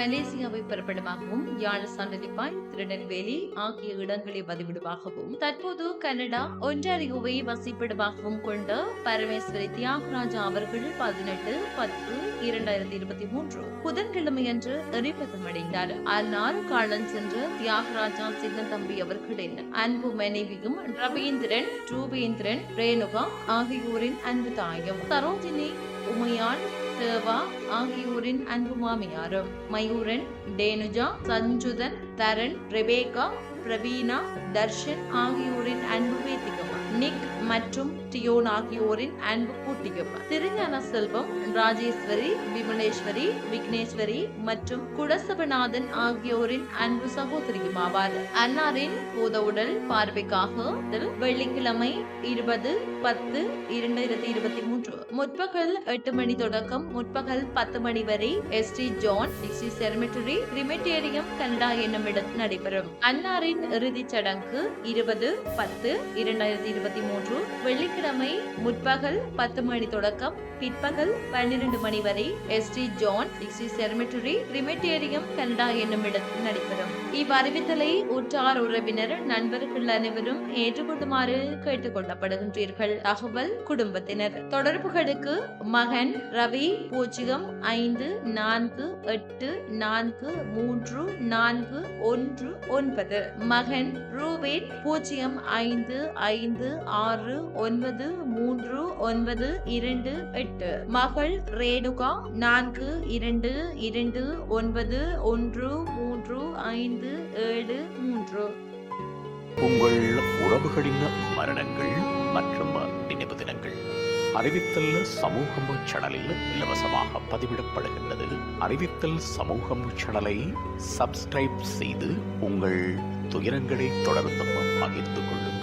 மலேசியாவை பிறப்பிடமாகவும் யாழ் சண்டலிப்பாய் திருநெல்வேலி ஆகிய இடங்களை பதிவிடுவாகவும் தற்போது கனடா ஒன்டாரியோவை வசிப்பிடமாகவும் கொண்ட பரமேஸ்வரி தியாகராஜா அவர்கள் 18/10/2023 புதன்கிழமையன்று எரிபதமடைந்தார். ஆனால் காலம் சென்ற தியாகராஜா சின்னத்தம்பி அவர்களின் அன்பு மனைவியும் ரவீந்திரன், ரூபேந்திரன், ரேணுகா ஆகியோரின் அன்பு தாயும், சரோஜினி, உமையான், தேவா ஆகியோரின் அன்பு மாமியாரும், மயூரன், டேனுஜா, சஞ்சுதன், தரன், ரெபேகா, பிரவீனா, தர்ஷன் ஆகியோரின் அன்பு பேத்தியும், நிக் மற்றும் டியோன் ஆகியோரின் அன்பு கூட்டியும், திருஞான செல்வம், ராஜேஸ்வரி, விமலேஸ்வரி, விக்னேஸ்வரி மற்றும் குடசபநாதன் ஆகியோரின் அன்பு சகோதரியும் ஆவார். அன்னாரின் பூத உடல் பார்வைக்காக வெள்ளிக்கிழமை 20/10/2023 முற்பகல் 8 மணி தொடக்கம் முற்பகல் 10 மணி வரை எஸ்டி ஜான் செரிமெட்டரி கிரிமெட்டேரியம் கனடா என்னும் இடத்தில் நடைபெறும். அன்னாரின் இறுதிச் சடங்கு 20/10/2023 வெள்ளிக்கிழமை முற்பகல் 10 மணி தொடக்கம் பிற்பகல் 12 மணி வரை எஸ்டி ஜான் செரிமெட்டரி கிரிமெட்டேரியம் கனடா என்னும் இடத்தில் நடைபெறும். இவ்வறிவித்தலை உற்றார் உறவினர் நண்பர்கள் அனைவரும் ஏற்றுக்கொள்ளுமாறு கேட்டுக் கொள்ளப்படுகின்றீர்கள். தகவல் குடும்பத்தினர். தொடர்புகளுக்கு மகன் ரவி 0548434119, மகன் ரூபேன் 0556939928, மகள் ரேணுகா 42291353. உங்கள் உறவுகளின் மரணங்கள் மற்றும் நினைவு தினங்கள் அறிவித்தல் சமூகம் சேனலில் இலவசமாக பதிவிடப்படுகின்றது. அறிவித்தல் சமூகம் சேனலை சப்ஸ்கிரைப் செய்து உங்கள் துயரங்களை தொடர்ந்து பகிர்ந்து கொள்ளுங்கள்.